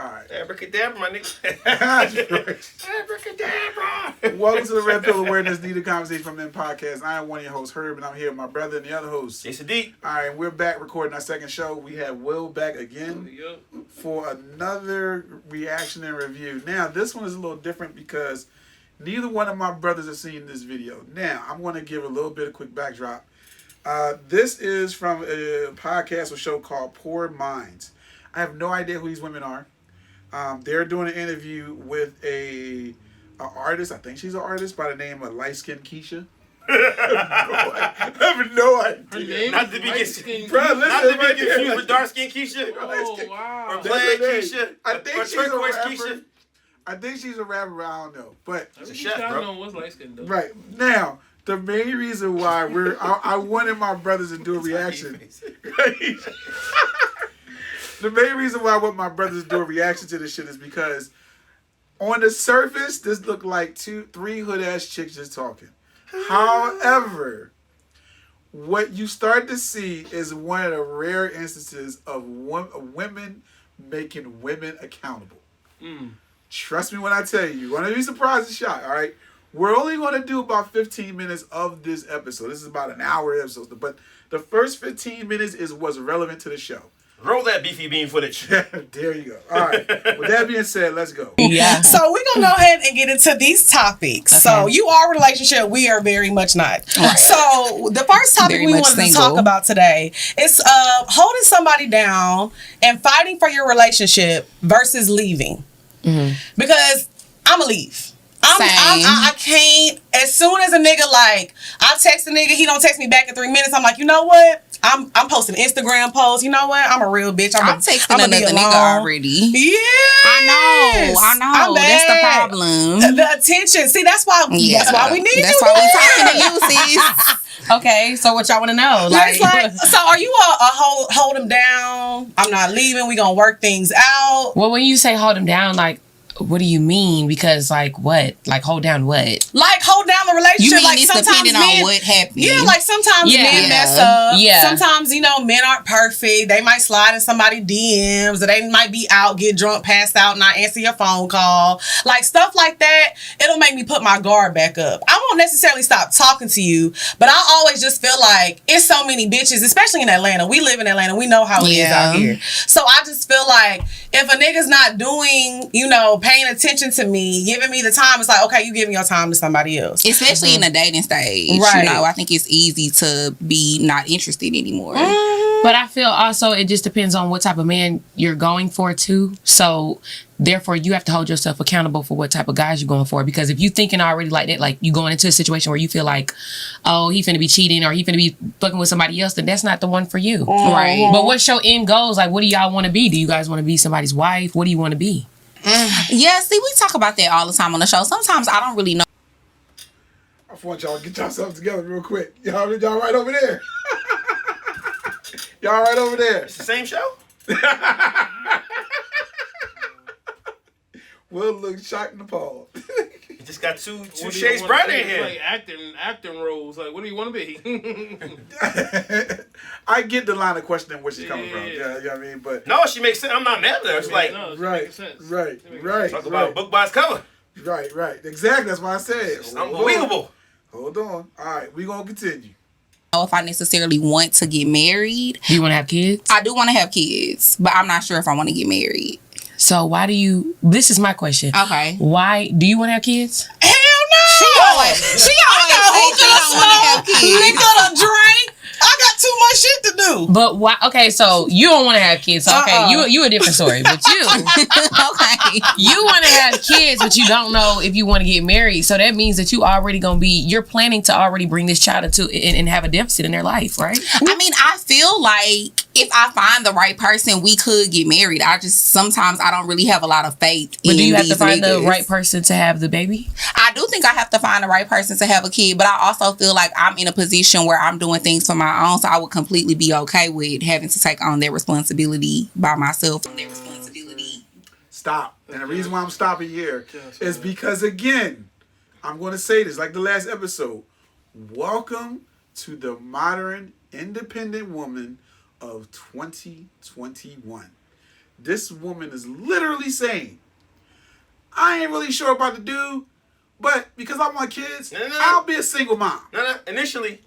All right. Abracadabra, my nigga. Abracadabra. Welcome to the Red Pill Awareness Needed Conversation from Them podcast. I am one of your hosts, Herb, and I'm here with my brother and the other host, Jason D. All right, we're back recording our second show. We have Will back again for another reaction and review. Now, this one is a little different because neither one of my brothers have seen this video. Now, I'm going to give a little bit of quick backdrop. This is from a podcast or show called Poor Minds. I have no idea who these women are. They're doing an interview with a artist. I think she's an artist by the name of Light Skin Keisha. I have no idea. Not to be confused with Dark Skin Keisha. Oh, wow. Or Plaid Keisha. I think or she's a Turquoise rapper. Keisha. I think she's a rapper. I don't know, but She's a chef, bro. What's light skin though? right now. The main reason why I wanted my brothers to do a reaction. The main reason why I want my brothers to do a reaction to this shit is because on the surface, this looked like 3 hood-ass chicks just talking. However, what you start to see is one of the rare instances of women making women accountable. Trust me when I tell you, you're going to be surprised and shocked, all right? We're only going to do about 15 minutes of this episode. This is about an hour episode, but the first 15 minutes is what's relevant to the show. Roll that beefy bean footage. There you go. All right. With that being said, let's go. Yeah. So we're going to go ahead and get into these topics. Okay. So you are a relationship. We are very much not. Right. So the first topic we wanted to talk about today is holding somebody down and fighting for your relationship versus leaving. Mm-hmm. Because I'm going to leave. I can't. As soon as a nigga, like, I text a nigga, he don't text me back in 3 minutes. I'm like, you know what? I'm posting Instagram posts. You know what? I'm a real bitch. I'm texting another nigga already. Yeah. I know. That's the problem. The attention. See, that's why we need That's why we talking to you, sis. Okay, so what y'all want to know? Like, so are you a hold him down? I'm not leaving. We gonna work things out. Well, when you say hold him down, like, what do you mean? Because, like, what? Like, hold down what? Like, hold down the relationship. You mean like, it's depending on what happened? Yeah, like, sometimes men mess up. Yeah. Sometimes, men aren't perfect. They might slide in somebody's DMs, or they might be out, get drunk, passed out, not answer your phone call. Like, stuff like that, it'll make me put my guard back up. I won't necessarily stop talking to you, but I always just feel like it's so many bitches, especially in Atlanta. We live in Atlanta. We know how it is out here. So I just feel like if a nigga's not doing, paying attention to me, giving me the time, it's like, okay, you giving your time to somebody else. Especially in the dating stage. Right. I think it's easy to be not interested anymore. Mm-hmm. But I feel also it just depends on what type of man you're going for too. So therefore you have to hold yourself accountable for what type of guys you're going for. Because if you thinking already like that, like you going into a situation where you feel like, oh, he finna be cheating or he finna be fucking with somebody else, then that's not the one for you. Mm-hmm. Right. But what's your end goals? Like, what do y'all want to be? Do you guys want to be somebody's wife? What do you want to be? Yeah, see, we talk about that all the time on the show. Sometimes I don't really know. I want y'all to get yourselves together real quick. Y'all right over there. Y'all right over there. It's the same show? Will look shocked and appalled. You just got two shades brighter in here. Like acting roles. Like, what do you want to be? I get the line of questioning where she's coming from. Yeah, you know what I mean? But no, she makes sense. I'm not mad at her. It's like, right. Talk about a book by its cover. Right. Exactly. That's why I said it's unbelievable. Hold on. All right, we're going to continue. If I necessarily want to get married. Do you want to have kids? I do want to have kids, but I'm not sure if I want to get married. So why do you... This is my question. Okay. Why... Do you want to have kids? Hell no! She always say she don't want to have kids. We gonna drink. I got too much shit to do. But why? Okay, so you don't want to have kids. So, okay, you a different story. But you, okay, you want to have kids, but you don't know if you want to get married. So that means that you already gonna be. You're planning to already bring this child into and have a deficit in their life, right? I mean, I feel like if I find the right person, we could get married. Sometimes I don't really have a lot of faith. But do you have to find niggas. the right person to have the baby? I do think I have to find the right person to have a kid, but I also feel like I'm in a position where I'm doing things for my own, so I would completely be okay with having to take on that responsibility by myself. Stop. And the reason why I'm stopping here is because, again, I'm going to say this like the last episode. Welcome to the modern independent woman of 2021. this woman is literally saying, I ain't really sure about the dude, but because I want kids, I'll be a single mom. No. Initially,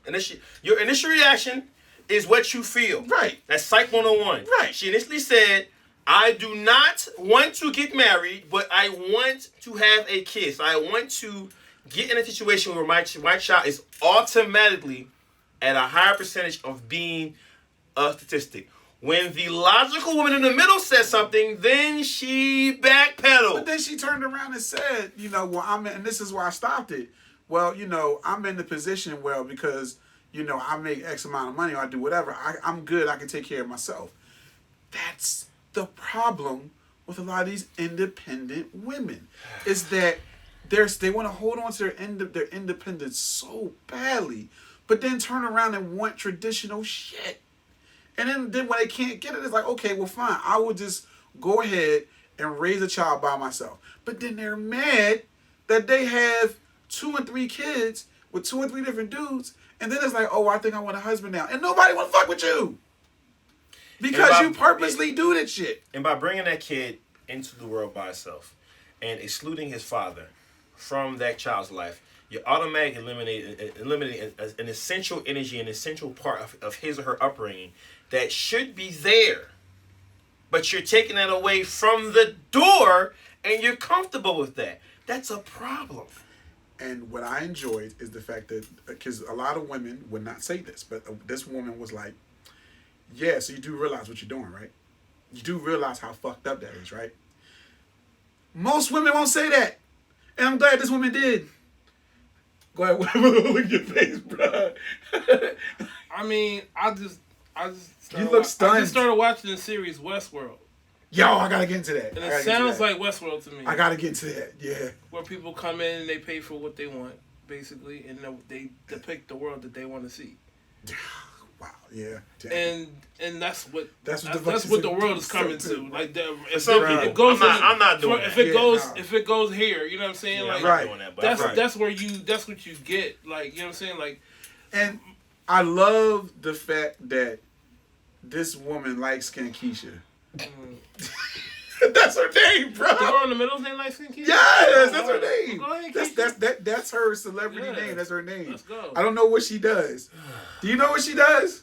your initial reaction is what you feel. Right. That's Psych 101. Right. She initially said, I do not want to get married, but I want to have a kid. So I want to get in a situation where my child is automatically at a higher percentage of being a statistic. When the logical woman in the middle says something, then she backpedaled. But then she turned around and said, and this is why I stopped it. Well, I'm in the position, because, I make X amount of money or I do whatever. I'm good. I can take care of myself. That's the problem with a lot of these independent women, is that they want to hold on to their independence so badly, but then turn around and want traditional shit. And then when they can't get it, it's like, okay, well, fine. I will just go ahead and raise a child by myself. But then they're mad that they have 2 and 3 kids with 2 and 3 different dudes. And then it's like, oh, I think I want a husband now. And nobody want to fuck with you. Because you purposely do that shit. And by bringing that kid into the world by itself and excluding his father from that child's life, you're automatically eliminating an essential energy, an essential part of his or her upbringing that should be there. But you're taking that away from the door and you're comfortable with that. That's a problem. And what I enjoyed is the fact that, because a lot of women would not say this, but this woman was like, yeah, so you do realize what you're doing, right? You do realize how fucked up that is, right? Most women won't say that. And I'm glad this woman did. Go ahead, look at your face, bro. I mean, I just you look stunned. I just started watching the series Westworld. Yo, I gotta get into that. And it sounds like Westworld to me. I gotta get into that, yeah. Where people come in and they pay for what they want, basically, and they depict the world that they want to see. Wow, yeah. Damn. And that's what the the world is coming to. Like it goes. I'm not doing that. If it goes here, you know what I'm saying? Yeah, like, I'm not doing that, but that's what you get. Like, you know what I'm saying? Like, and I love the fact that this woman likes Skin Keisha. That's her name, bro. The girl in the middle's name, like Skin Keisha? Yes, that's her name. Go ahead, Keisha. That's her celebrity name. That's her name. Let's go. I don't know what she does. Do you know what she does?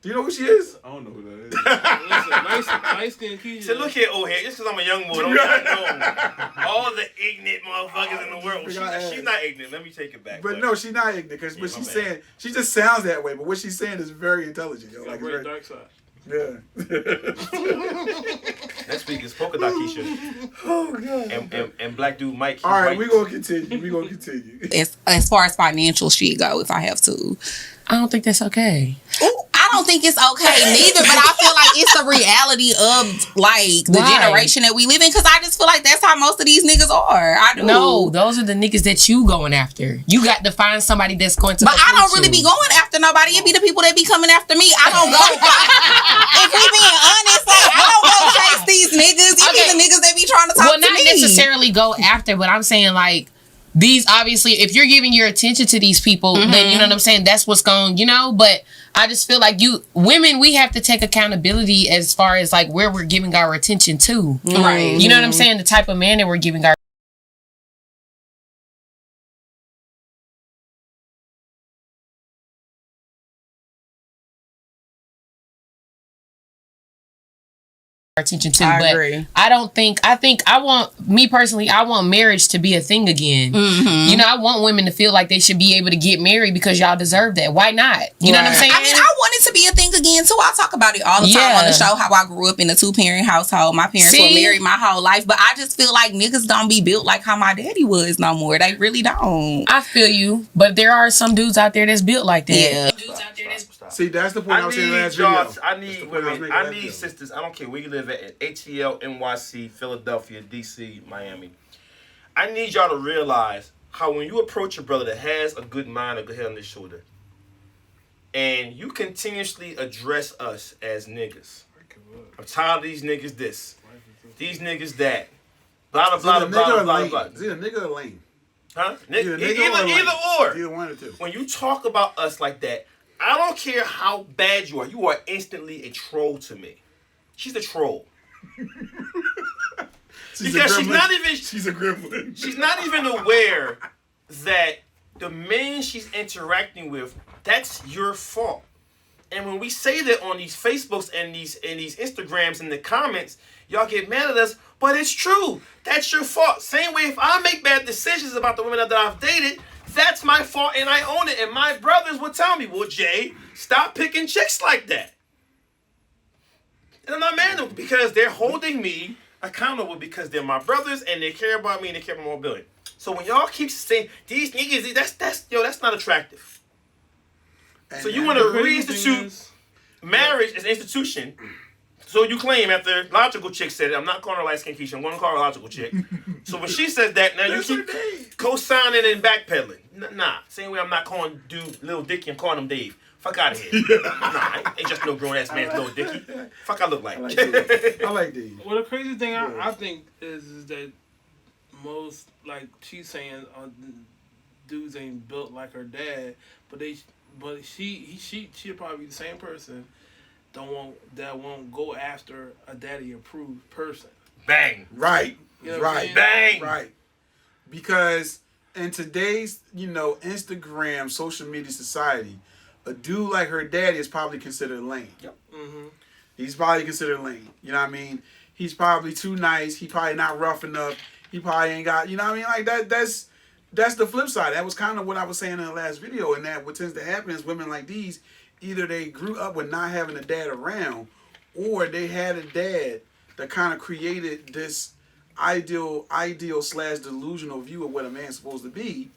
Do you know who she is? I don't know who that is. Listen, nice Skin Keisha. So look here, old head. Just because I'm a young boy, don't know all the ignorant motherfuckers in the world. She's not ignorant. Let me take it back. But no, she's not ignorant. But she's saying, she just sounds that way. But what she's saying is very intelligent. Yo. Like, very dark side. Yeah. Next week is Polka Dot Keisha. Oh god. And Black Dude Mike. All right, we're gonna continue. As far as financial shit go, if I have to. I don't think that's okay. Ooh, I don't think it's okay neither, but I feel like it's a reality of like the generation that we live in, because I just feel like that's how most of these niggas are. I do. No, those are the niggas that you going after. You got to find somebody that's going to. But I don't really be going after nobody. It be the people that be coming after me. I don't go. If we being honest, like I don't go chase these niggas. It be the niggas that be trying to talk to me. Well, not necessarily go after, but I'm saying like. These obviously, if you're giving your attention to these people, then you know what I'm saying. That's what's going, But I just feel like women, we have to take accountability as far as like where we're giving our attention to, right? You know what I'm saying? The type of man that we're giving our attention to. I but agree. I want marriage to be a thing again. I want women to feel like they should be able to get married because y'all deserve that. Why not? You know what I'm saying? I mean, I want it to be a thing again too. I talk about it all the time on the show, how I grew up in a 2-parent household. My parents were married my whole life, but I just feel like niggas don't be built like how my daddy was no more. They really don't. I feel you, but there are some dudes out there that's built like that. Yeah. See, that's the point I was saying last video. I need women. I need sisters. I don't care where you live at ATL, NYC, Philadelphia, DC, Miami. I need y'all to realize how when you approach a brother that has a good mind, a good head on his shoulder, and you continuously address us as niggas. I'm tired of these niggas this. These niggas that. Blah, blah, blah, blah, blah, blah. Is it a nigga or lame? Huh? Either or. Either one or two. When you talk about us like that, I don't care how bad you are. You are instantly a troll to me. She's a troll. Because she's a gremlin. She's not even aware that the men she's interacting with, that's your fault. And when we say that on these Facebooks and these Instagrams in the comments, y'all get mad at us, but it's true. That's your fault. Same way if I make bad decisions about the women that I've dated, that's my fault and I own it. And my brothers would tell me, well, Jay, stop picking chicks like that. And I'm not mad at them because they're holding me accountable because they're my brothers and they care about me and they care about my mobility. So when y'all keep saying these niggas, that's not attractive. And so you want to reinstitute marriage as an institution. So you claim after logical chick said it, I'm not calling her light skinned Keisha, I'm going to call her a logical chick. So when she says that, now you keep co-signing and backpedaling. Nah, same way I'm not calling dude Lil Dicky, I'm calling him Dave. Fuck out of here. Nah, ain't just no grown ass man's Lil Dicky. Fuck I look like. I like Dave. Well, the crazy thing I think is that most, like she's saying, dudes ain't built like her dad, but she'll probably be the same person that won't go after a daddy approved person. Bang. Right. You know right. Bang. Right. Because in today's, Instagram, social media society, a dude like her daddy is probably considered lame. Yep. Mm-hmm. He's probably considered lame. You know what I mean? He's probably too nice. He probably not rough enough. He probably ain't got, you know what I mean? Like that's the flip side. That was kind of what I was saying in the last video. And that what tends to happen is women like these, either they grew up with not having a dad around, or they had a dad that kind of created this ideal / delusional view of what a man's supposed to be,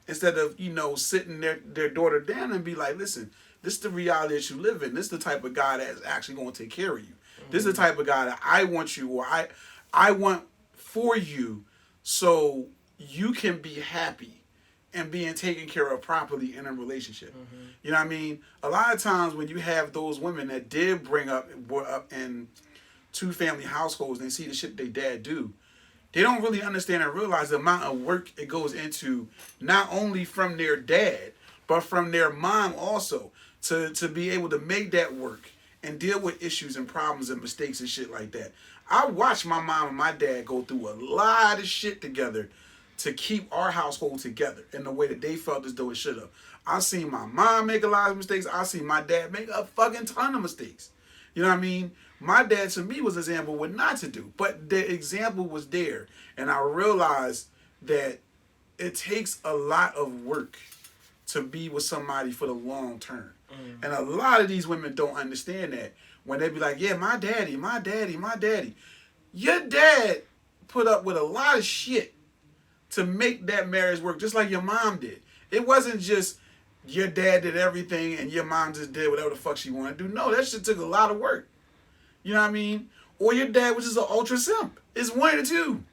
instead of, sitting their daughter down and be like, listen, this is the reality that you live in. This is the type of guy that's actually going to take care of you. Mm-hmm. This is the type of guy that I want you, or I want for you, so you can be happy and being taken care of properly in a relationship. Mm-hmm. You know what I mean? A lot of times when you have those women that did bring up in two-family households and they see the shit they dad do, they don't really understand and realize the amount of work it goes into, not only from their dad, but from their mom also, to be able to make that work and deal with issues and problems and mistakes and shit like that. I watched my mom and my dad go through a lot of shit together to keep our household together in the way that they felt as though it should have. I've seen my mom make a lot of mistakes. I've seen my dad make a fucking ton of mistakes. You know what I mean? My dad, to me, was an example of what not to do. But the example was there. And I realized that it takes a lot of work to be with somebody for the long term. Mm. And a lot of these women don't understand that. When they be like, yeah, my daddy. Your dad put up with a lot of shit to make that marriage work, just like your mom did. It wasn't just your dad did everything and your mom just did whatever the fuck she wanted to do. No, that shit took a lot of work. You know what I mean? Or your dad was just an ultra simp. It's one of the two.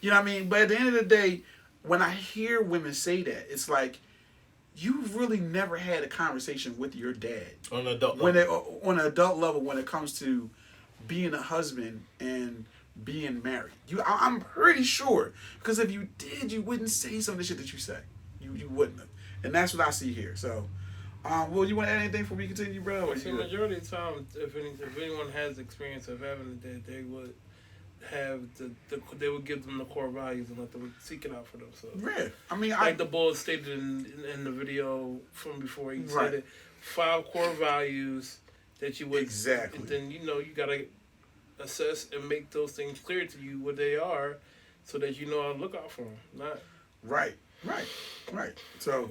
You know what I mean? But at the end of the day, when I hear women say that, it's like, you really never had a conversation with your dad. On an adult level. On an adult level when it comes to being a husband and being married. I'm pretty sure. Because if you did, you wouldn't say some of the shit that you say. You wouldn't have. And that's what I see here. So, well, you want to add anything before we continue, bro? See, majority of the time, if anyone has experience of having a dad, they would have they would give them the core values and let them seek it out for themselves. Yeah. I mean, like the boy stated in the video from before, he said it, 5 core values that you would... Exactly. And then, you got to assess and make those things clear to you what they are so that you know how to look out for them. Right. So,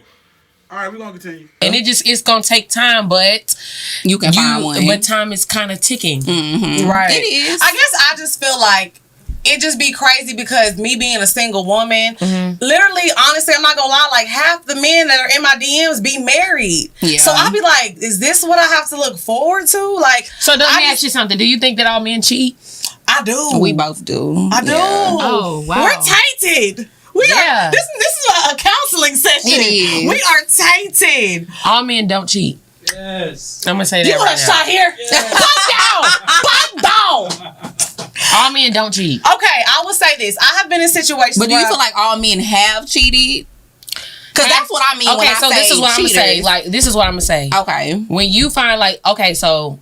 all right, we're going to continue. And it's going to take time, but you can find one. But time is kind of ticking. Mm-hmm. Right. It is. I guess I just feel like it just be crazy because me being a single woman, literally, honestly, I'm not going to lie, like half the men that are in my DMs be married. Yeah. So I'll be like, is this what I have to look forward to? Like, so let me ask you something. Do you think that all men cheat? I do. We both do. I do. Yeah. Oh, wow. We're tainted. We are. This is a counseling session. It is. We are tainted. All men don't cheat. Yes. I'm gonna say that. You want a shot here? Pop down. All men don't cheat. Okay, I will say this. I have been in situations. But do you feel like all men have cheated? Because that's what I mean. Okay, so this is what I'm gonna say. Like, this is what I'm gonna say. Okay. When you find like, okay, so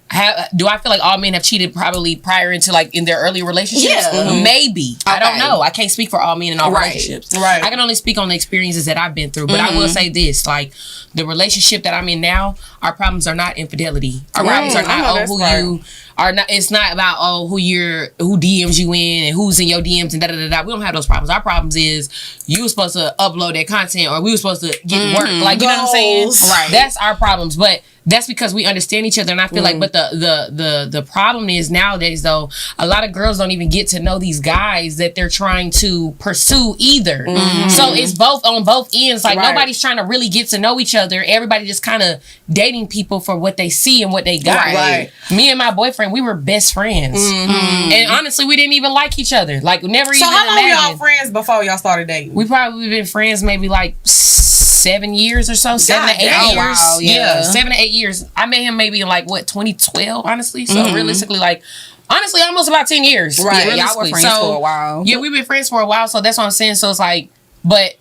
do I feel like all men have cheated probably prior into like in their early relationships? Yeah. Maybe. Okay. I don't know. I can't speak for all men in all relationships. Right. I can only speak on the experiences that I've been through. But I will say this, like the relationship that I'm in now, our problems are not infidelity. Our problems are not you are not. It's not about who DMs you in and who's in your DMs and da da da da. We don't have those problems. Our problems is you were supposed to upload that content or we were supposed to get work. Like, you know what I'm saying? Right. That's our problems. But that's because we understand each other, and I feel like, but the problem is nowadays though, a lot of girls don't even get to know these guys that they're trying to pursue either. So it's both on both ends. Like nobody's trying to really get to know each other. Everybody just kind of dating people for what they see and what they got. Right. Me and my boyfriend, we were best friends, and honestly, we didn't even like each other. Like never. So even how long imagined. were y'all friends before y'all started dating? We probably been friends maybe like 7 years or so, 7 to 8 years. Wow, yeah. 7 to 8 years. I met him maybe in like 2012, honestly. So realistically, like honestly, almost about 10 years. Right, y'all were friends for a while. Yeah, we've been friends for a while. So that's what I'm saying. So it's like, but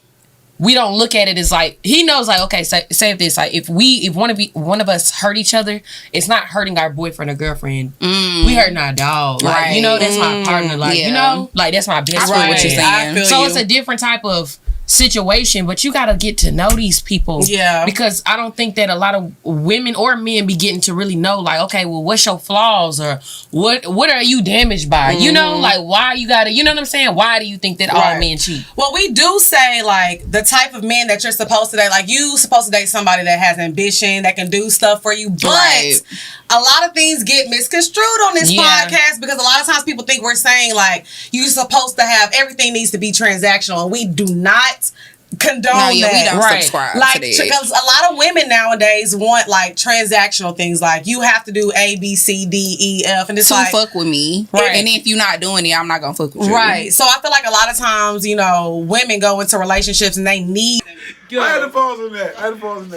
we don't look at it as like, he knows like, okay, say this, like if one of us hurt each other, it's not hurting our boyfriend or girlfriend. We hurting our dog. Like, you know, that's my partner. Like, you know, like that's my best friend. What you're saying. So it's a different type of situation, but you got to get to know these people. Yeah. Because I don't think that a lot of women or men be getting to really know, like, okay, well, what's your flaws or what are you damaged by? You know, like why you got to, you know what I'm saying? Why do you think that all men cheat? Well, we do say like the type of men that you're supposed to date, like you supposed to date somebody that has ambition, that can do stuff for you, but a lot of things get misconstrued on this podcast because a lot of times people think we're saying like you're supposed to have everything needs to be transactional, and we do not condone that. We don't subscribe to that. Because a lot of women nowadays want like transactional things, like you have to do A, B, C, D, E, F, and it's like fuck with me, and if you're not doing it, I'm not gonna fuck with you. Right. So I feel like a lot of times, you know, women go into relationships and they need. I had to pause on that.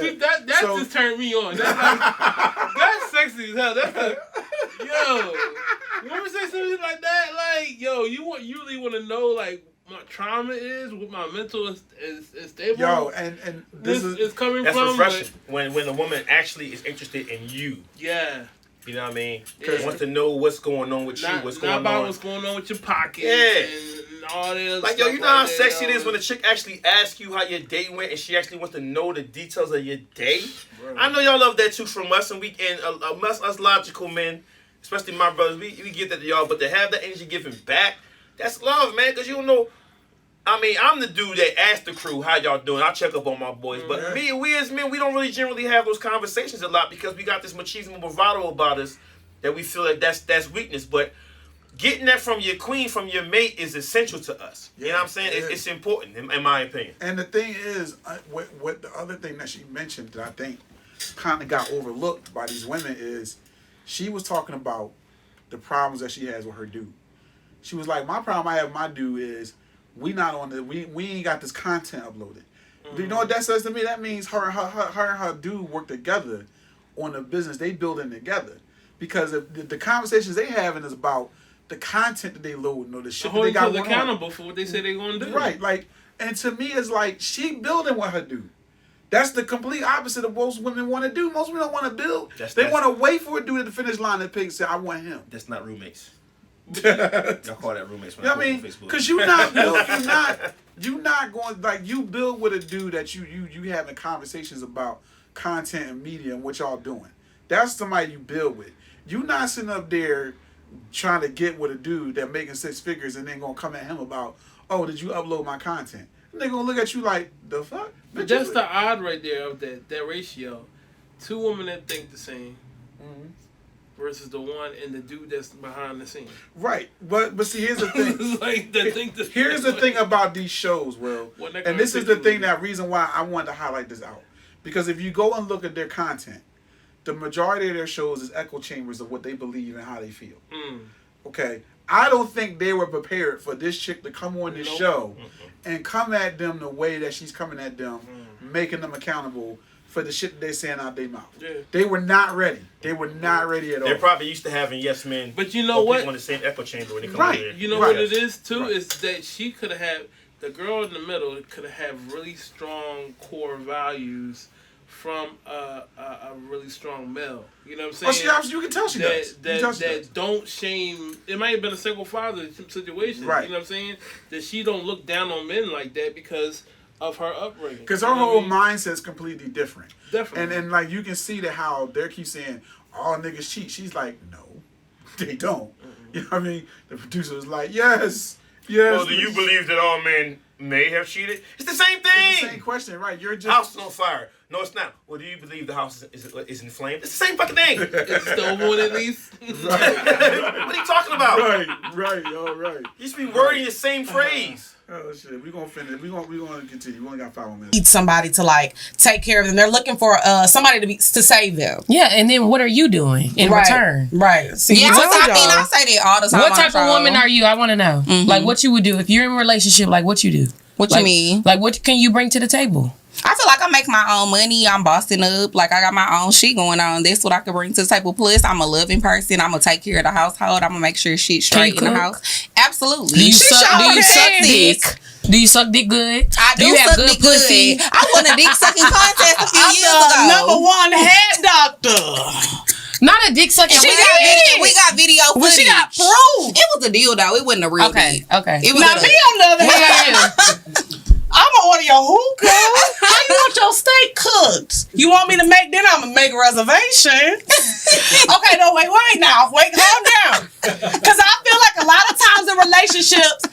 See, that just turned me on. That's like, that's sexy as hell. That's like, yo, you ever say something like that? Like, yo, you really want to know like my trauma is, what my mental is stable. Yo, and this is coming that's from. That's refreshing when a woman actually is interested in you. Yeah. You know what I mean? Because wants to know what's going on with you, what's going on. Not about what's going on with your pockets and all that. Like, yo, you know how sexy it is when a chick actually asks you how your day went and she actually wants to know the details of your day? Bro. I know y'all love that too from us, and us logical men, especially my brothers, we get that to y'all, but to have that energy giving back, that's love, man, because you don't know. I mean, I'm the dude that asked the crew, how y'all doing? I check up on my boys. But we as men, we don't really generally have those conversations a lot because we got this machismo bravado about us that we feel like that's weakness. But getting that from your queen, from your mate is essential to us. You know what I'm saying? It's important, in my opinion. And the thing is, what the other thing that she mentioned that I think kind of got overlooked by these women is she was talking about the problems that she has with her dude. She was like, my problem I have with my dude is we not on the we ain't got this content uploaded. Do you know what that says to me? That means her and her dude work together on the business they building together. Because the conversations they having is about the content that they loading or the shit that they got going on. Accountable for what they say they're gonna do. Right, like, and to me it's like she building with her dude. That's the complete opposite of most women want to do. Most women don't want to build. They want to wait for a dude at the finish line and pick and say, I want him. That's not roommates. Y'all call that roommates when I mean, on Facebook. Because you're not going, like, you build with a dude that you having conversations about content and media and what y'all doing. That's somebody you build with. You not sitting up there trying to get with a dude that making 6 figures and then gonna come at him about, oh, did you upload my content? And they gonna look at you like, the fuck? But that's the odd right there of that ratio. 2 women that think the same. Versus the one and the dude that's behind the scene. Right, but see, here's the thing. Like here's the thing about these shows, Will, and this is the thing, that reason why I wanted to highlight this out, because if you go and look at their content, the majority of their shows is echo chambers of what they believe and how they feel. Okay, I don't think they were prepared for this chick to come on this show and come at them the way that she's coming at them, making them accountable for the shit that they're saying out their mouth. Yeah. They were not ready. They were not ready at all. They're probably used to having yes men. But you know what? People in the same echo chamber when they come right. in. You know what it is too? Is that she could have had the girl in the middle could have really strong core values from a really strong male. You know what I'm saying? Oh, you can tell she does. That don't shame. It might have been a single father situation. Right. You know what I'm saying? That she don't look down on men like that because of her upbringing. Because her whole mindset's completely different. Definitely. And like you can see that how they keep saying all niggas cheat. She's like, no, they don't. You know what I mean? The producer was like, yes. Well, do you believe that all men may have cheated? It's the same thing. It's the same question, right? You're just house is on fire. No, it's not. Well, do you believe the house is in flames? It's the same fucking thing. It's still one at least. Right. What are you talking about? Right, all right. You should be wording the same phrase. Oh shit, we gonna finish. We gonna continue. We only got 5 more minutes. Need somebody to like take care of them. They're looking for somebody to save them. Yeah, and then what are you doing in return? Right. See, yeah, I say that all the time. What type of woman are you? I want to know. Mm-hmm. Like what you would do if you're in a relationship. Like what you do. What you mean? Like what can you bring to the table? I feel like I make my own money. I'm bossing up. Like, I got my own shit going on. That's what I can bring to the table. Plus, I'm a loving person. I'm going to take care of the household. I'm going to make sure shit's straight in the house. Absolutely. Do you suck dick? Do you suck dick good? I do you suck have good dick pussy? good. I won a dick sucking contest a few years ago. #1 head doctor. Not a dick sucking. We got video footage. Well, she got proof. It was a dildo. It wasn't a real dick. Okay. It was now, me on the other hand, I'm gonna order your hookah. How you want your steak cooked? You want me to make dinner? I'm gonna make a reservation. Okay, no, wait, now. Wait, calm down. Because I feel like a lot of times in relationships,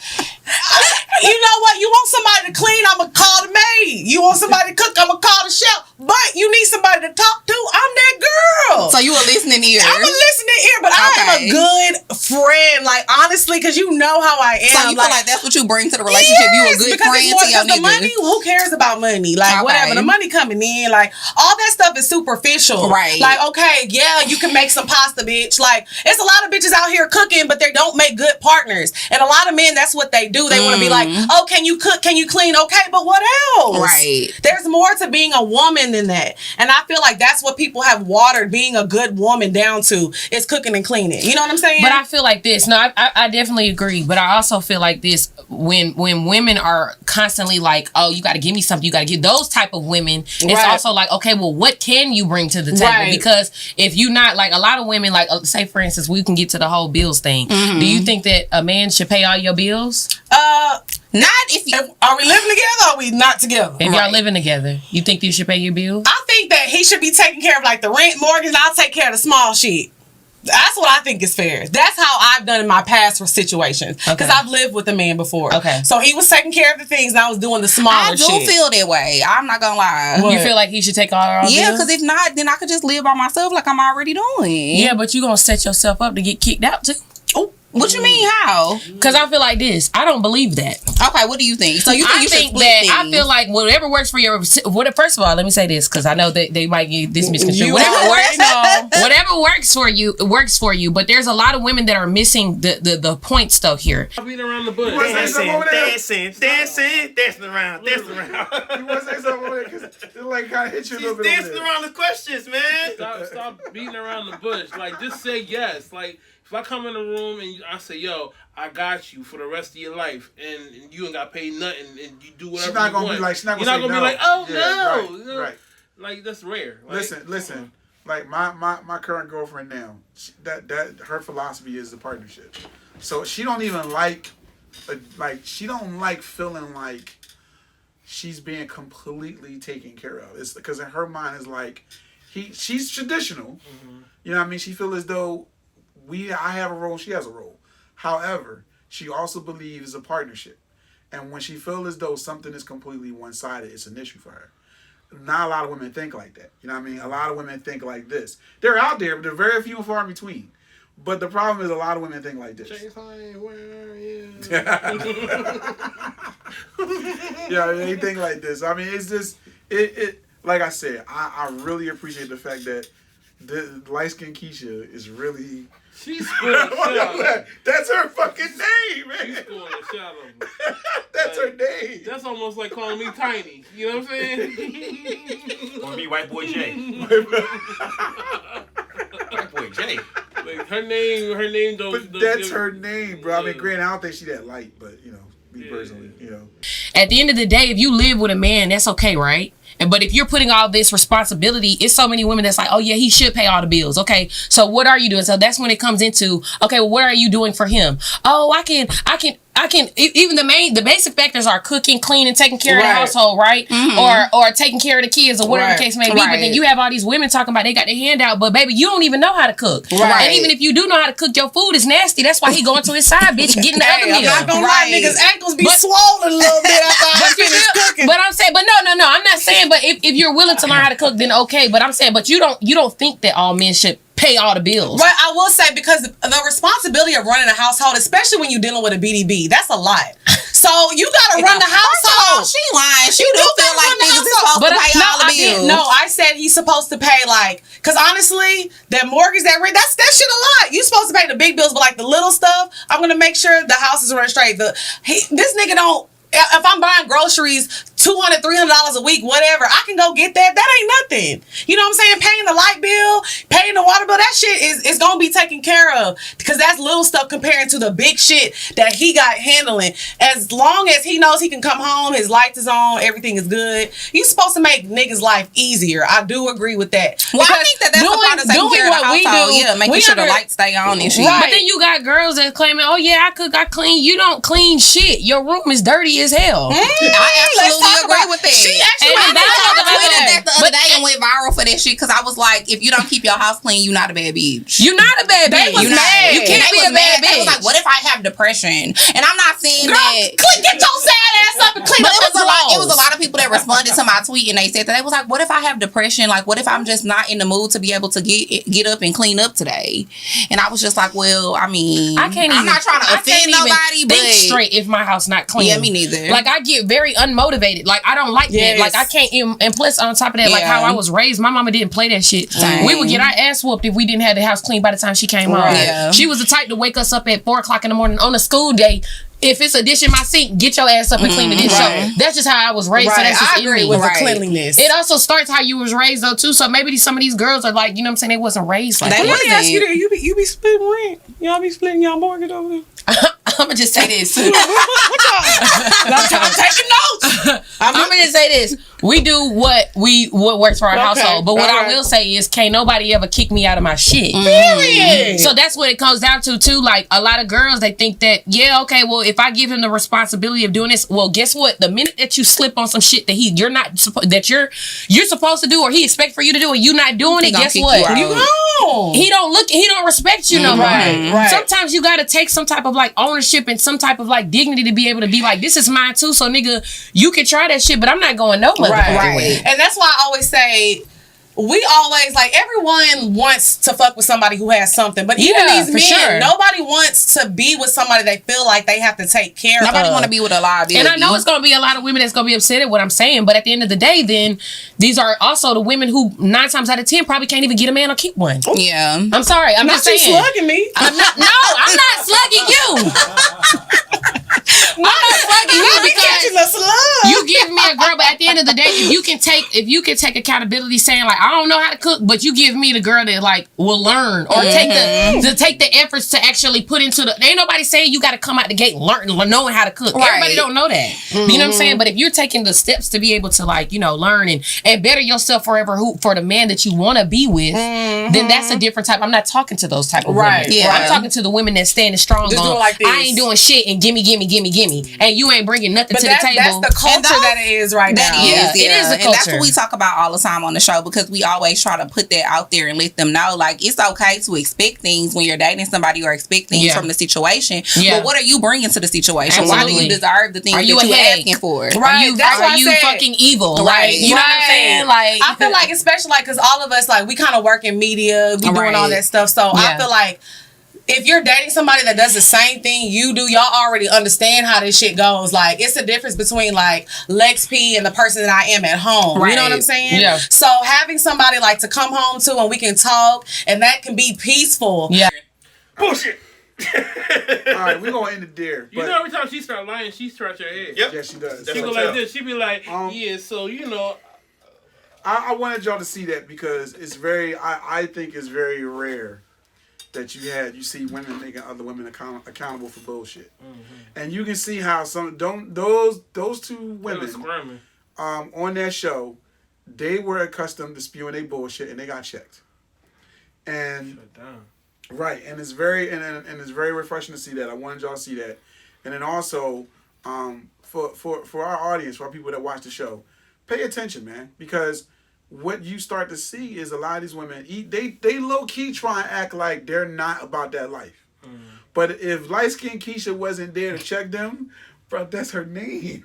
you know what? You want somebody to clean, I'm gonna call the maid. You want somebody to cook, I'm gonna call the chef. But you need somebody to talk to, I'm that girl. So you a listening ear. I'm a listening ear, but I am a good friend. Like, honestly, because you know how I am. So you feel like that's what you bring to the relationship? You a good friend to your nigga. The money, who cares about money? Like, whatever. The money coming in, like, all that stuff is superficial. Right. Like, okay, yeah, you can make some pasta, bitch. Like, it's a lot of bitches out here cooking, but they don't make good partners. And a lot of men, that's what they do. They want to be like, oh, can you cook? Can you clean? Okay, but what else? Right. There's more to being a woman than that. And I feel like that's what people have watered being a good woman down to, is cooking and cleaning. You know what I'm saying? But I feel like this. No, I definitely agree. But I also feel like this, when women are constantly like, oh, you got to give me something, you got to give those type of women, it's also like, okay, well, what can you bring to the table? Right. Because if you not, like, a lot of women, like, say, for instance, we can get to the whole bills thing. Do you think that a man should pay all your bills? Not if you... Are we living together or are we not together? If y'all living together, you think you should pay your bills? I think that he should be taking care of, like, the rent, mortgage, and I'll take care of the small shit. That's what I think is fair. That's how I've done in my past for situations. Because I've lived with a man before. Okay. So he was taking care of the things and I was doing the smaller shit. I do feel that way. I'm not gonna lie. What? You feel like he should take all our bills? Yeah, because if not, then I could just live by myself like I'm already doing. Yeah, but you gonna set yourself up to get kicked out too. Oh, what you mean? How? Because I feel like this. I don't believe that. Okay, what do you think? So you think you should split that things? I feel like whatever works for your. First of all, let me say this because I know that they might get this misconstrued. Whatever works for you, it works for you. But there's a lot of women that are missing the points though here. Beating around the bush. Dancing around. You want to say something over there? Because it like kind of hit you a little bit. Dancing around the questions, man. Stop beating around the bush. Like, just say yes. Like, if I come in the room and I say, yo, I got you for the rest of your life, and you ain't got paid nothing, and you do whatever you want. She's not gonna be like, oh no. Right, right. Like, that's rare. Like, listen. Like my current girlfriend now, that her philosophy is the partnership. So she don't even she don't like feeling like she's being completely taken care of. It's because in her mind is like she's traditional. Mm-hmm. You know what I mean? She feels as though I have a role, she has a role. However, she also believes a partnership. And when she feels as though something is completely one-sided, it's an issue for her. Not a lot of women think like that. You know what I mean? A lot of women think like this. They're out there, but they're very few and far in between. But the problem is a lot of women think like this. where are you? Yeah, they think like this. I mean, it's just, it like I said, I really appreciate the fact that the light-skinned Keisha is really... She's schooling the shit out of him. That's her fucking name, man. She's schooling the shit out of him. That's her name. That's almost like calling me Tiny. You know what I'm saying? Or me, White Boy J. White Boy J. Like, her name don't... But that's her name, bro. I mean, granted, I don't think she that light, but, you know, Me personally, you know. At the end of the day, if you live with a man, that's okay, right? But if you're putting all this responsibility, it's so many women that's like, oh yeah, he should pay all the bills. Okay, so what are you doing? So that's when it comes into, okay, well, what are you doing for him? Oh, I can. Even the basic factors are cooking, cleaning, taking care of the household, right? Or taking care of the kids or whatever the case may be. But then you have all these women talking about they got their hand out, but baby, you don't even know how to cook. And even if you do know how to cook, your food is nasty. That's why he going to his side bitch getting the other meal. I'm not gonna lie, niggas' ankles be swollen a little bit after I finish cooking. But I'm saying, but no, I'm not saying. But if you're willing to learn how to cook, then okay. But I'm saying, but you don't think that all men should pay all the bills. Right, I will say, because the responsibility of running a household, especially when you're dealing with a BDB, that's a lot. So you gotta run the household. She lying. She do feel like niggas is supposed to pay all the bills. No, I said he's supposed to pay because honestly, that mortgage, that rent, that shit a lot. You supposed to pay the big bills, but like the little stuff, I'm gonna make sure the house is run straight. This nigga don't. If I'm buying groceries, $200, $300 a week, whatever, I can go get that. That ain't nothing. You know what I'm saying? Paying the light bill, paying the water bill, that shit is gonna be taken care of, because that's little stuff comparing to the big shit that he got handling. As long as he knows he can come home, his lights is on, everything is good. You supposed to make niggas' life easier. I do agree with that. Well, I think that's a part of taking care of the household. Making sure the lights stay on and shit. Right. But then you got girls that claiming, oh yeah, I cook, I clean. You don't clean shit. Your room is dirty as hell. I absolutely agree with that. She actually tweeted that the other day and went viral for that shit, because I was like, if you don't keep your house clean, you're not a bad bitch. You're not a bad bitch. You can't be a bad bitch. They was like, what if I have depression? And I'm not saying that. Get your sad ass up and clean up the drawers. It was a lot of people that responded to my tweet, and they said that. They was like, what if I have depression? Like, what if I'm just not in the mood to be able to get up and clean up today? And I was just like, well, I mean, I'm not trying to offend nobody, but think straight if my house not clean. Yeah, me neither. Like, I get very unmotivated. Like, I don't like that. Like, I can't even, and plus on top of that, like how I was raised, my mama didn't play that shit. We would get our ass whooped if we didn't have the house clean by the time she came home. Yeah. She was the type to wake us up at 4:00 in the morning on a school day. If it's a dish in my sink, get your ass up and clean the dish. So that's just how I was raised. So that's just I agree with the cleanliness. It also starts how you was raised though too. So maybe some of these girls are like, you know what I'm saying, they wasn't raised like that. Let me ask you this: you be splitting rent? Y'all be splitting y'all mortgage over there? I'm gonna just say this. I'm taking notes. I'm gonna just say this. We do what works for our household. But what I will say is, can't nobody ever kick me out of my shit. Period. So that's what it comes down to too. Like, a lot of girls, they think that, yeah, okay, well, if I give him the responsibility of doing this, well, guess what? The minute that you slip on some shit that you're supposed to do, or he expect for you to do, and you not doing it, guess what? You gone. He don't respect you no more. Right. Sometimes you gotta take some type of like ownership and some type of like dignity to be able to be like, this is mine too. So nigga, you can try that shit, but I'm not going no motherfucking way. And that's why I always say, we always, like, everyone wants to fuck with somebody who has something. But even these men, nobody wants to be with somebody they feel like they have to take care of. Nobody want to be with a liability. And I know it's going to be a lot of women that's going to be upset at what I'm saying. But at the end of the day, then, these are also the women who 9 times out of 10 probably can't even get a man or keep one. Yeah. I'm sorry. I'm just saying. Not you slugging me. I'm not slugging you. I'm not slugging you because you give me a girl. But at the end of the day, if you can take accountability, saying like, I don't know how to cook, but you give me the girl that like will learn or take the efforts to actually put into the. Ain't nobody saying you got to come out the gate knowing how to cook. Right. Everybody don't know that. You know what I'm saying? But if you're taking the steps to be able to like, you know, learn and better yourself forever for the man that you want to be with, then that's a different type. I'm not talking to those type of women. Yeah. I'm talking to the women that standing strong just on. Like I ain't doing shit and gimme, and you ain't bringing nothing to the table. That's the culture that it is right now. It is a culture. And that's what we talk about all the time on the show, because we always try to put that out there and let them know, like, it's okay to expect things when you're dating somebody, or expect things from the situation. But what are you bringing to the situation? Absolutely. Why do you deserve the things that you're asking for? Right. Are you fucking evil? Right. You know what I'm saying? Like, I feel like, especially like, because all of us, like, we kind of work in media, we doing all that stuff. So I feel like, if you're dating somebody that does the same thing you do, y'all already understand how this shit goes. Like, it's a difference between like Lex P and the person that I am at home. Right. You know what I'm saying? Yeah. So having somebody like to come home to and we can talk, and that can be peaceful. Yeah. Bullshit. All right, we're gonna end it there. You know, every time she start lying, she scratch her head. Yep. Yeah, she does. She go like this. She be like, yeah. So you know. I wanted y'all to see that because it's very. I think it's very rare that you see women making other women accountable for bullshit. And you can see how those two women on that show, they were accustomed to spewing their bullshit and they got checked. And shut down. Right, and it's very refreshing to see that. I wanted y'all to see that. And then also, for our audience, for our people that watch the show, pay attention, man, because what you start to see is a lot of these women they low key try and act like they're not about that life. But if light skinned Keisha wasn't there to check them, bro, that's her name.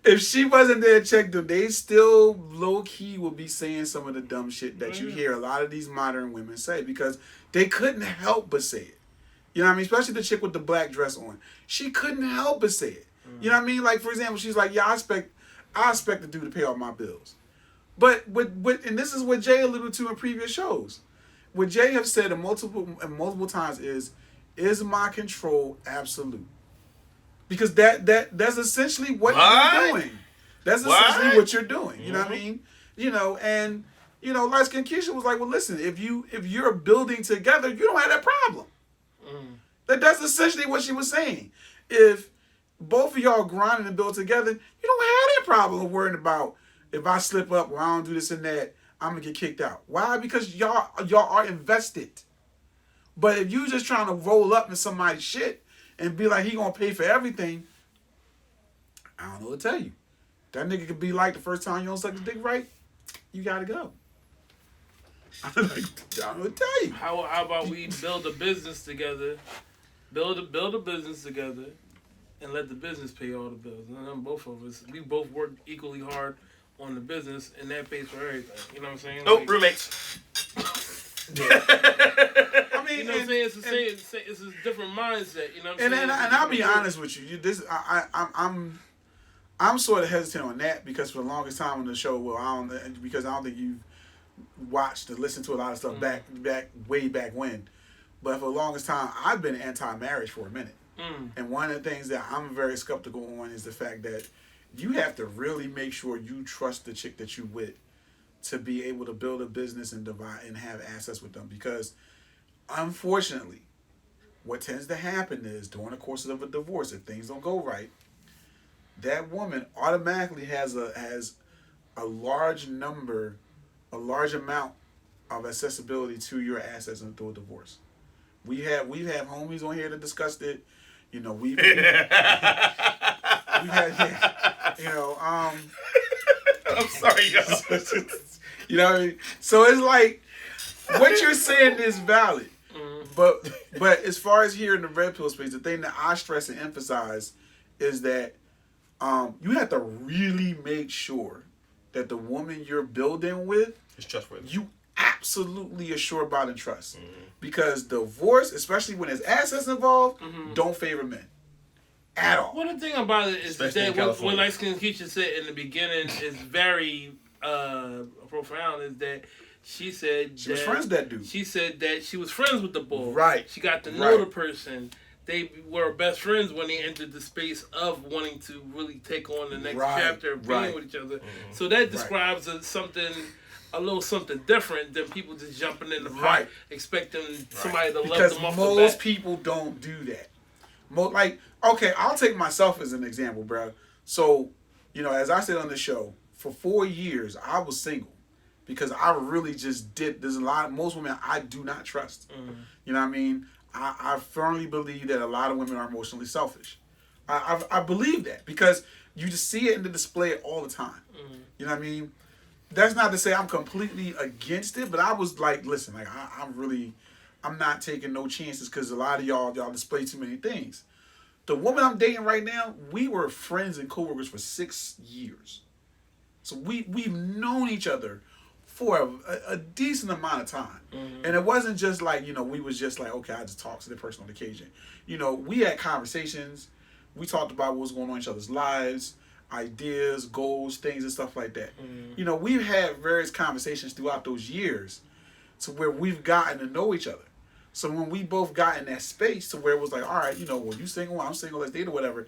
If she wasn't there to check them, they still low key will be saying some of the dumb shit that you hear a lot of these modern women say because they couldn't help but say it. You know what I mean? Especially the chick with the black dress on. She couldn't help but say it. You know what I mean? Like, for example, she's like, yeah, I expect the dude to pay all my bills. But and this is what Jay alluded to in previous shows. What Jay have said multiple times is my control absolute? Because that's essentially what you're doing. That's essentially what you're doing. You know what I mean? You know, and light skinned Keisha was like, well, listen, if you're building together, you don't have that problem. That's essentially what she was saying. If both of y'all grinding and build together, you don't have that problem of worrying about if I slip up or I don't do this and that, I'm gonna get kicked out. Why? Because y'all are invested. But if you just trying to roll up in somebody's shit and be like he gonna pay for everything, I don't know what to tell you. That nigga could be like the first time you don't suck his dick right, you gotta go. I don't know what to tell you. How about we build a business together, build a business together, and let the business pay all the bills. And then both of us, we both work equally hard on the business, and that pays for everything. You know what I'm saying? Nope, roommates. I mean, you know what I'm saying? It's a different mindset. You know what I'm saying? And I'll be honest with you. I'm sort of hesitant on that because for the longest time on the show, I don't think you've watched or listened to a lot of stuff way back when. But for the longest time, I've been anti-marriage for a minute. And one of the things that I'm very skeptical on is the fact that you have to really make sure you trust the chick that you with to be able to build a business and divide and have assets with them. Because unfortunately, what tends to happen is during the course of a divorce, if things don't go right, that woman automatically has a large amount of accessibility to your assets through a divorce. We've had homies on here that discussed it. You know, we've had, I'm sorry, y'all. You know what I mean? So it's like, what you're saying is valid. But as far as here in the red pill space, the thing that I stress and emphasize is that you have to really make sure that the woman you're building with is trustworthy. You absolutely are sure about and trust. Because divorce, especially when there's assets involved, don't favor men. At all. Well, the thing about it is that what light skin Keisha said in the beginning is very profound. Is that she said she was friends with that dude. She said that she was friends with the bull. Right. She got to know the person. They were best friends when they entered the space of wanting to really take on the next chapter of being with each other. So that describes a little something different than people just jumping in the pot expecting somebody to love them off the bat. Most people don't do that. Okay, I'll take myself as an example, bro. So, as I said on the show, for 4 years, I was single because I really just most women I do not trust. You know what I mean? I firmly believe that a lot of women are emotionally selfish. I believe that because you just see it in the display all the time. You know what I mean? That's not to say I'm completely against it, but I was like, listen, like I'm not taking no chances because a lot of y'all display too many things. The woman I'm dating right now, we were friends and coworkers for 6 years. So we've known each other for a decent amount of time. And it wasn't just like, we was just like, okay, I just talk to the person on occasion. We had conversations. We talked about what was going on in each other's lives, ideas, goals, things and stuff like that. We've had various conversations throughout those years to where we've gotten to know each other. So when we both got in that space to where it was like, all right, well, you single, I'm single, let's date or whatever,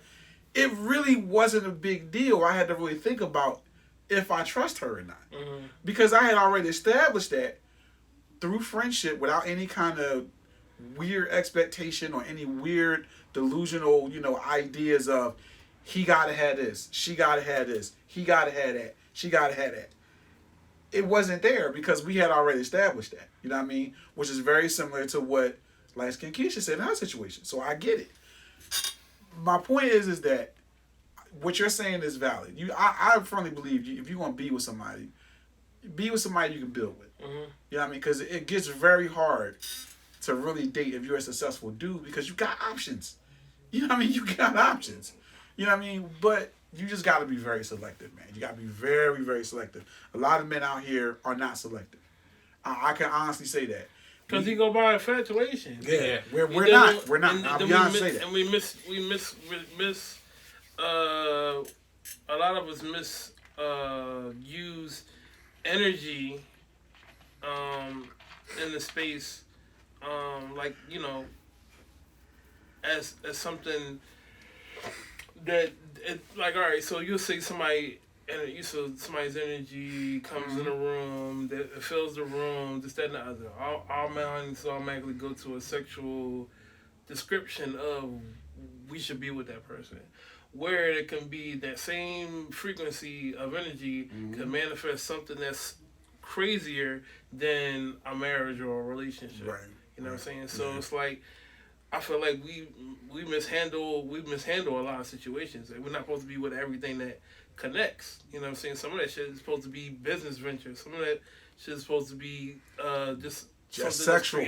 it really wasn't a big deal. I had to really think about if I trust her or not. Because I had already established that through friendship, without any kind of weird expectation or any weird delusional, ideas of he gotta have this, she gotta have this, he gotta have that, she gotta have that. It wasn't there because we had already established that. You know what I mean? Which is very similar to what light skin Keisha said in her situation. So I get it. My point is that what you're saying is valid. I firmly believe if you want to be with somebody you can build with. Mm-hmm. You know what I mean? Because it gets very hard to really date if you're a successful dude because you got options. You know what I mean? You got options. You know what I mean? But you just got to be very selective, man. You got to be very, very selective. A lot of men out here are not selective. I can honestly say that. Because he go by infatuation. Yeah. We're not. I'll be honest say that. And we miss a lot of us use energy in the space as something that all right, so you'll see somebody's energy comes in a room, that it fills the room, this, that, and the other. Our minds automatically go to a sexual description of we should be with that person. Where it can be that same frequency of energy can manifest something that's crazier than a marriage or a relationship. Right. You know what I'm saying? So it's like, I feel like we mishandle a lot of situations. Like, we're not supposed to be with everything that connects. You know what I'm saying? Some of that shit is supposed to be business ventures. Some of that shit is supposed to be just sexual.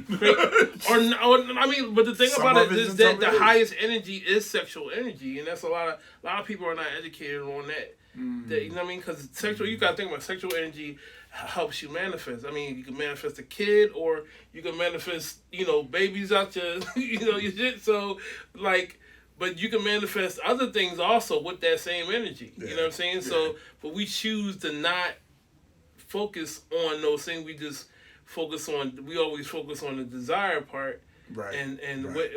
But the thing about it is that the highest energy is sexual energy, and that's a lot of people are not educated on that. That, you know what I mean? Because sexual, you gotta think about sexual energy helps you manifest. I mean, you can manifest a kid, or you can manifest, babies out your, your shit. So, but you can manifest other things also with that same energy. Yeah. You know what I'm saying? Yeah. So, but we choose to not focus on those things. We always focus on the desire part, right? And what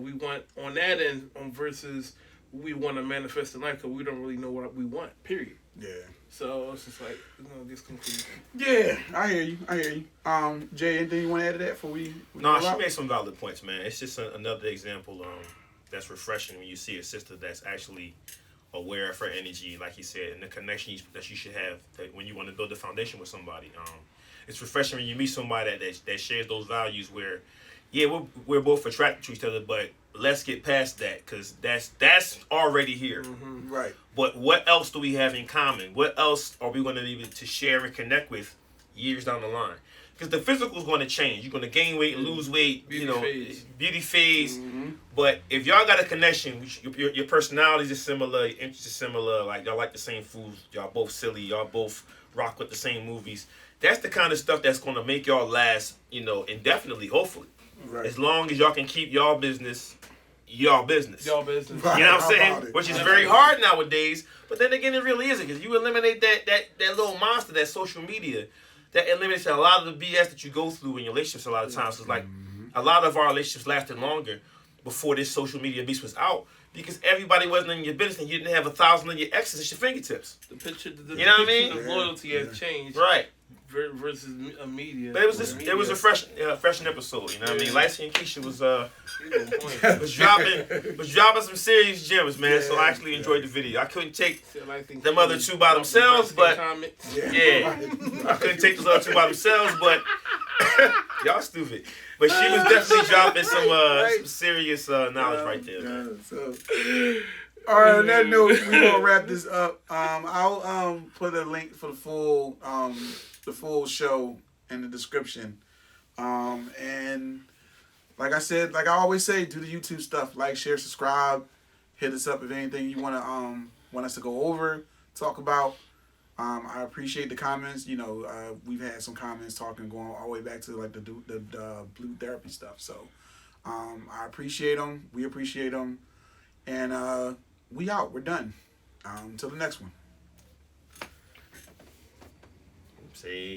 we want on that end, versus we want to manifest in life, because we don't really know what we want. Period. Yeah. So it's just like, this conclusion. Yeah, I hear you. Jay, anything you want to add to that before we No, she made some valid points, man. It's just another example that's refreshing when you see a sister that's actually aware of her energy, like he said, and the connection that you should have that when you want to build a foundation with somebody. It's refreshing when you meet somebody that shares those values where, yeah, we're both attracted to each other, but let's get past that, because that's already here. Mm-hmm. Right. But what else do we have in common? What else are we going to be able to share and connect with years down the line? Because the physical is going to change. You're going to gain weight, lose weight, beauty phase. Mm-hmm. But if y'all got a connection, your personalities are similar, your interests are similar, like y'all like the same foods, y'all both silly, y'all both rock with the same movies. That's the kind of stuff that's going to make y'all last, indefinitely, hopefully. Right. As long as y'all can keep y'all business. Y'all business. Y'all business. Right. You know what I'm saying? Which is very hard nowadays. But then again, it really isn't, because you eliminate that little monster, that social media, that eliminates a lot of the BS that you go through in your relationships a lot of times. So it's like a lot of our relationships lasted longer before this social media beast was out, because everybody wasn't in your business and you didn't have 1,000 of your exes at your fingertips. The picture of loyalty has changed. Right. Versus a media. But it was a fresh episode, you know what I mean? Light Skin Keisha was dropping some serious gems, man. So I actually enjoyed the video. I couldn't take them other two by themselves, but I couldn't take those other two by themselves, but y'all stupid. But she was definitely dropping some serious knowledge right there, man. So, all right, on that note, we're gonna wrap this up. I'll put a link for the full show in the description. And like I said, like I always say, do the YouTube stuff. Like, share, subscribe. Hit us up if anything you want us to go over, talk about. I appreciate the comments. We've had some comments going all the way back to like the blue therapy stuff. So I appreciate them. We appreciate them. And we out. We're done. Until the next one. See.